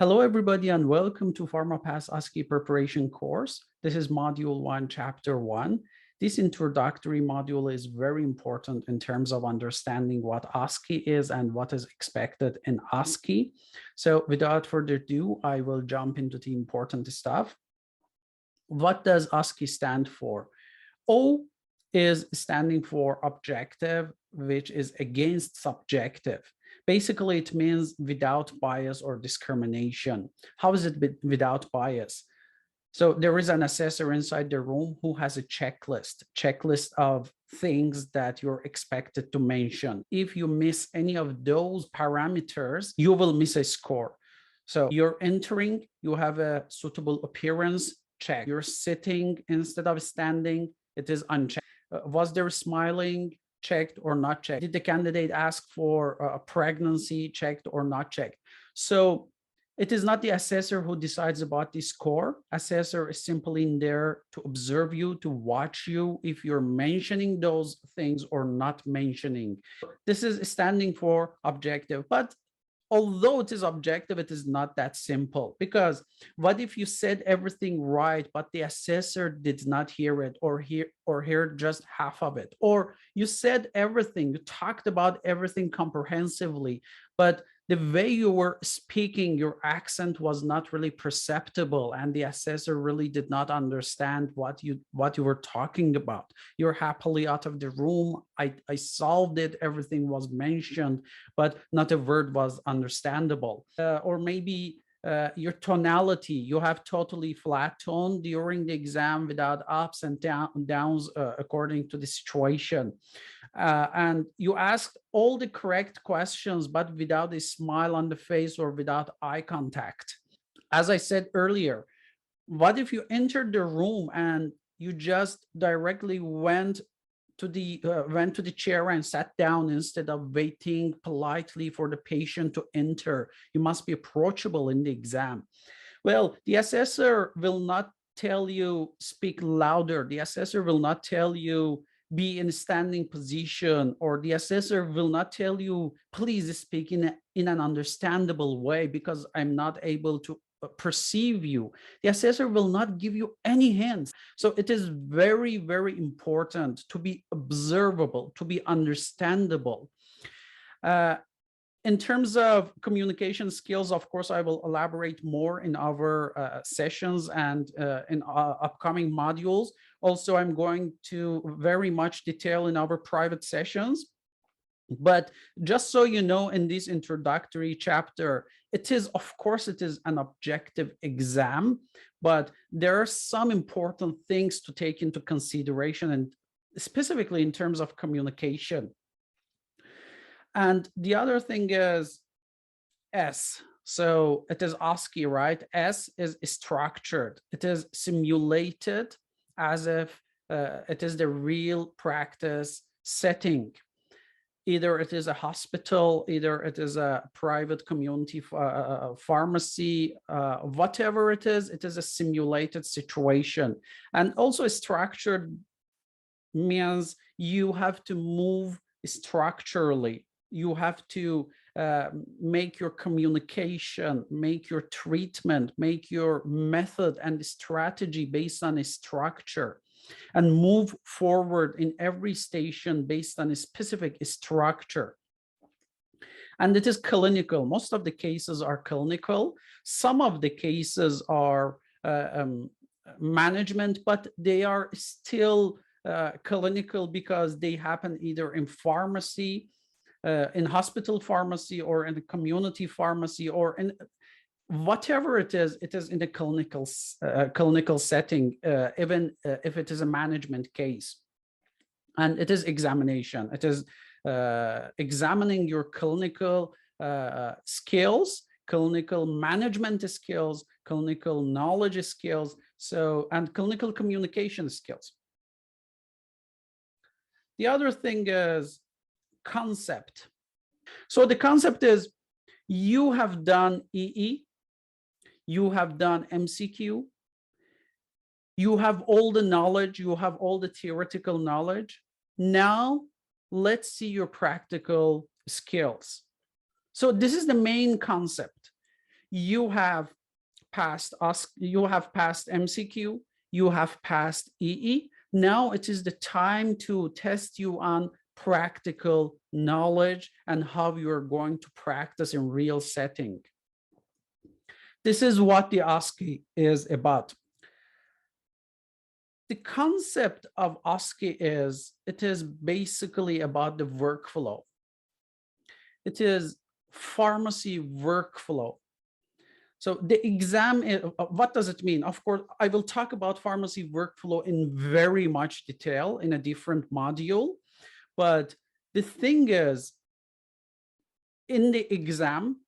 Hello, everybody, and welcome to PharmaPass OSCE preparation course. This is Module 1, Chapter 1. This introductory module is very important in terms of understanding what OSCE is and what is expected in OSCE. So without further ado, I will jump into the important stuff. What does OSCE stand for? O is standing for objective, which is against subjective. Basically, it means without bias or discrimination. How is it without bias? So there is an assessor inside the room who has a checklist of things that you're expected to mention. If you miss any of those parameters, you will miss a score. So you're entering, you have a suitable appearance, check. You're sitting instead of standing, it is unchecked. Was there smiling? Checked or not checked? Did the candidate ask for a pregnancy? Checked or not checked? So it is not the assessor who decides about the score. Assessor is simply in there to observe you, to watch you if you're mentioning those things or not mentioning. This is standing for objective, but although it is objective, it is not that simple, because what if you said everything right, but the assessor did not hear it or hear just half of it, or you said everything, you talked about everything comprehensively, but the way you were speaking, your accent was not really perceptible, and the assessor really did not understand what you were talking about. You're happily out of the room. I solved it. Everything was mentioned, but not a word was understandable. Or maybe your tonality, you have totally flat tone during the exam without ups and downs according to the situation. And you asked all the correct questions, but without a smile on the face or without eye contact. As I said earlier, what if you entered the room and you just directly went to the chair and sat down instead of waiting politely for the patient to enter? You must be approachable in the exam. Well, the assessor will not tell you speak louder. The assessor will not tell you be in a standing position, or the assessor will not tell you please speak in an understandable way because I'm not able to perceive you. The assessor will not give you any hints. So it is very, very important to be observable, to be understandable. In terms of communication skills, of course, I will elaborate more in our sessions and in upcoming modules. Also, I'm going to very much detail in our private sessions. But just so you know, in this introductory chapter, it is, of course, it is an objective exam, but there are some important things to take into consideration, and specifically in terms of communication. And the other thing is S. So it is OSCE, right? S is structured. It is simulated as if it is the real practice setting. Either it is a hospital, either it is a private community pharmacy, whatever it is a simulated situation. And also structured means you have to move structurally. You have to make your communication, make your treatment, make your method and strategy based on a structure, and move forward in every station based on a specific structure. And it is clinical. Most of the cases are clinical. Some of the cases are management, but they are still clinical because they happen either in pharmacy, in hospital pharmacy, or in the community pharmacy, or in whatever it is in a clinical setting, even if it is a management case. And it is examination. It is examining your clinical skills, clinical management skills, clinical knowledge skills, and clinical communication skills. The other thing is concept. So the concept is you have done EE, you have done MCQ, you have all the knowledge, you have all the theoretical knowledge. Now let's see your practical skills. So this is the main concept. you have passed MCQ, you have passed EE. Now it is the time to test you on practical knowledge and how you're going to practice in real setting. This is what the OSCE is about. The concept of OSCE is, it is basically about the workflow. It is pharmacy workflow. So the exam, what does it mean? Of course, I will talk about pharmacy workflow in very much detail in a different module. But the thing is, in the exam,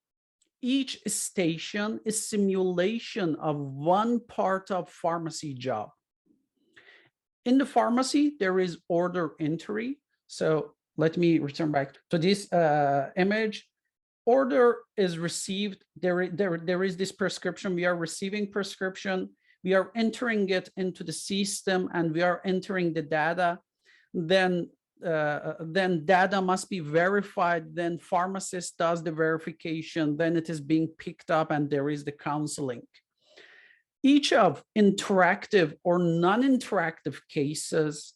each station is simulation of one part of pharmacy job. In the pharmacy, there is order entry. So let me return back to this image. Order is received. There is this prescription. We are receiving prescription. We are entering it into the system, and we are entering the data. Then data must be verified. Then pharmacist does the verification. Then it is being picked up, and there is the counseling. Each of interactive or non-interactive cases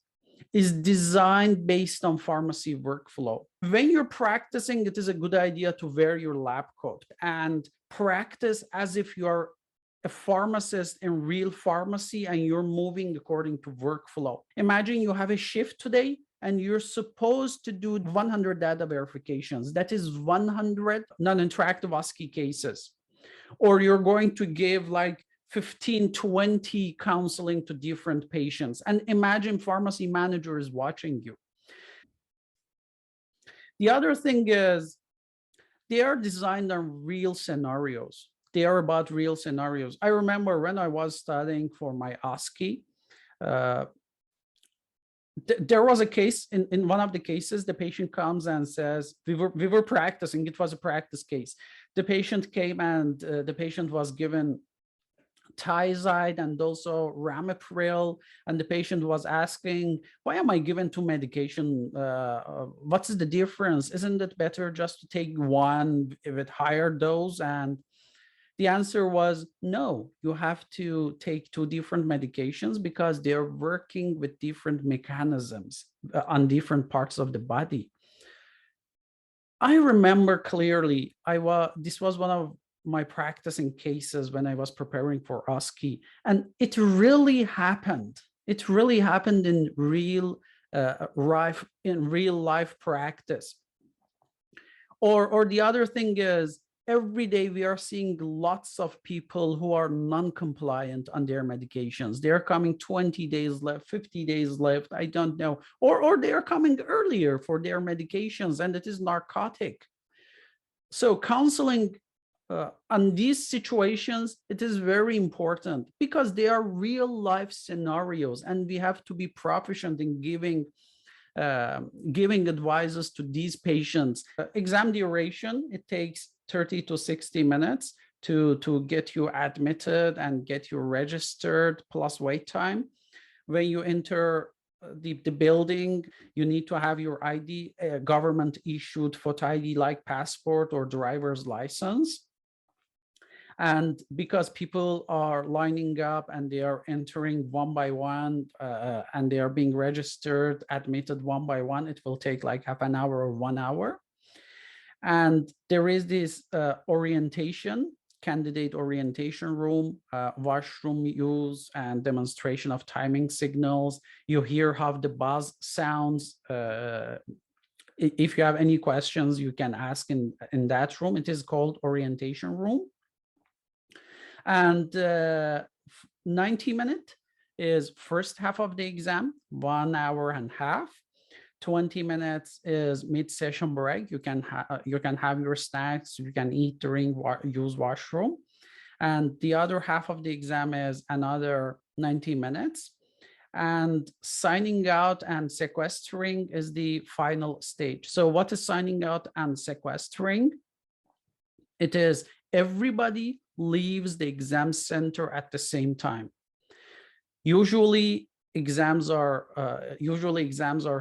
is designed based on pharmacy workflow. When you're practicing, it is a good idea to wear your lab coat and practice as if you're a pharmacist in real pharmacy and you're moving according to workflow. Imagine you have a shift today and you're supposed to do 100 data verifications. That is 100 non-interactive OSCE cases. Or you're going to give like 15, 20 counseling to different patients. And imagine pharmacy manager is watching you. The other thing is they are designed on real scenarios. They are about real scenarios. I remember when I was studying for my OSCE, there was a case in one of the cases, the patient comes and says, we were practicing, it was a practice case. The patient came and the patient was given Thiazide and also Ramipril, and the patient was asking, why am I given two medication? What's the difference? Isn't it better just to take one with higher dose? And the answer was, no, you have to take two different medications because they're working with different mechanisms on different parts of the body. I remember clearly, this was one of my practicing cases when I was preparing for OSCE, and it really happened. It really happened in real life practice. Or the other thing is, every day we are seeing lots of people who are non-compliant on their medications. They're coming 20 days left, 50 days left, I don't know, or they are coming earlier for their medications and it is narcotic. So counseling on these situations, it is very important because they are real life scenarios and we have to be proficient in giving advices to these patients. Exam duration, it takes 30 to 60 minutes to get you admitted and get you registered, plus wait time. When you enter the building, you need to have your ID, government issued photo ID like passport or driver's license. And because people are lining up and they are entering one by one and they are being registered, admitted one by one, it will take like half an hour or 1 hour. And there is this candidate orientation room, washroom use and demonstration of timing signals. You hear how the buzz sounds. If you have any questions, you can ask in that room. It is called orientation room. And 90-minute is first half of the exam, 1 hour and a half. 20 minutes is mid-session break. You can have your snacks, you can eat, drink, use washroom. And the other half of the exam is another 90 minutes. And signing out and sequestering is the final stage. So what is signing out and sequestering? It is everybody leaves the exam center at the same time. Usually exams are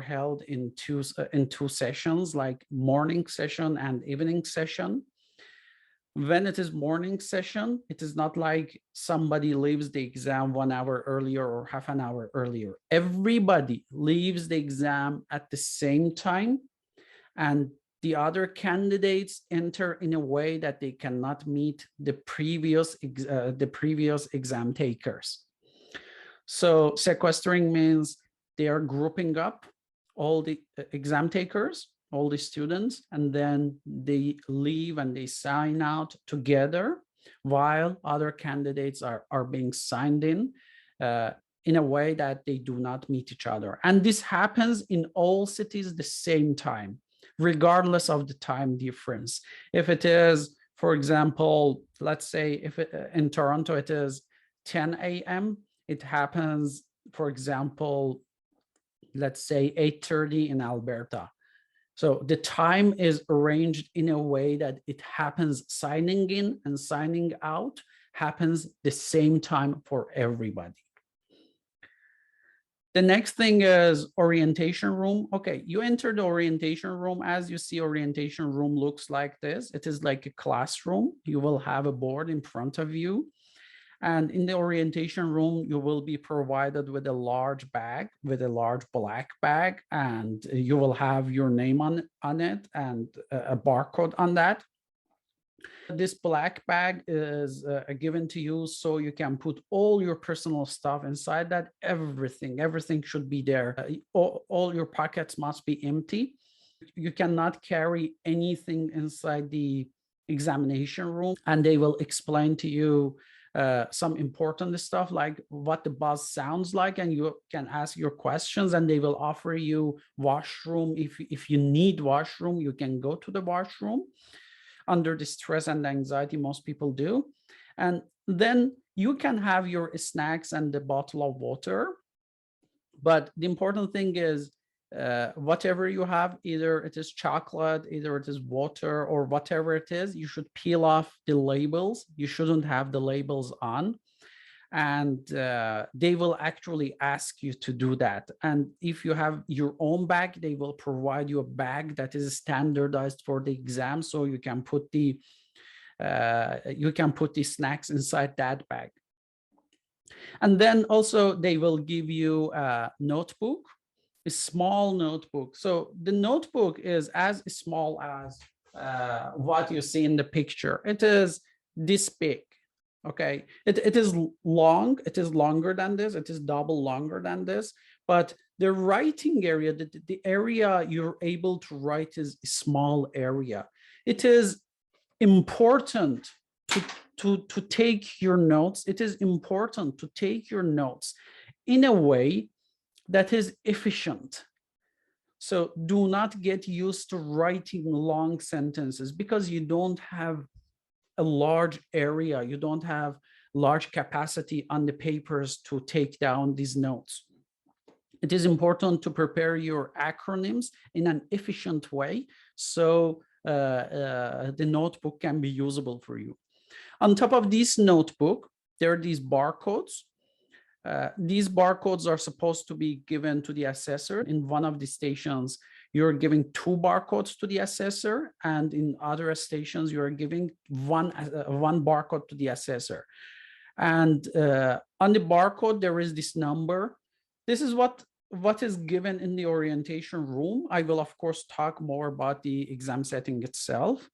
held in two sessions, like morning session and evening session. When it is morning session, it is not like somebody leaves the exam 1 hour earlier or half an hour earlier. Everybody leaves the exam at the same time, and the other candidates enter in a way that they cannot meet the previous exam takers. So sequestering means they are grouping up all the exam takers, all the students, and then they leave and they sign out together while other candidates are being signed in a way that they do not meet each other. And this happens in all cities the same time, regardless of the time difference. If it is, for example, let's say if in Toronto it is 10 a.m., it happens, for example, let's say 8:30 in Alberta. So the time is arranged in a way that it happens, signing in and signing out happens the same time for everybody. The next thing is orientation room. Okay, you enter the orientation room. As you see, orientation room looks like this. It is like a classroom. You will have a board in front of you. And in the orientation room, you will be provided with a large bag, with a large black bag, and you will have your name on it and a barcode on that. This black bag is given to you so you can put all your personal stuff inside that. Everything should be there. All your pockets must be empty. You cannot carry anything inside the examination room, and they will explain to you some important stuff like what the buzz sounds like, and you can ask your questions, and they will offer you washroom. If you need washroom, you can go to the washroom. Under the stress and anxiety, most people do. And then you can have your snacks and the bottle of water. But the important thing is whatever you have, either it is chocolate, either it is water, or whatever it is, you should peel off the labels. You shouldn't have the labels on. And they will actually ask you to do that. And if you have your own bag, they will provide you a bag that is standardized for the exam, so you can put the snacks inside that bag. And then also they will give you a notebook, a small notebook. So the notebook is as small as what you see in the picture. It is this big. Okay, it is long, it is longer than this, it is double longer than this, but the writing area, the area you're able to write is a small area. It is important to take your notes. It is important to take your notes in a way that is efficient. So do not get used to writing long sentences because you don't have a large area, you don't have large capacity on the papers to take down these notes. It is important to prepare your acronyms in an efficient way so the notebook can be usable for you. On top of this notebook, there are these barcodes. These barcodes are supposed to be given to the assessor. In one of the stations, you're giving 2 barcodes to the assessor, and in other stations, you're giving one barcode to the assessor. And on the barcode, there is this number. This is what is given in the orientation room. I will, of course, talk more about the exam setting itself.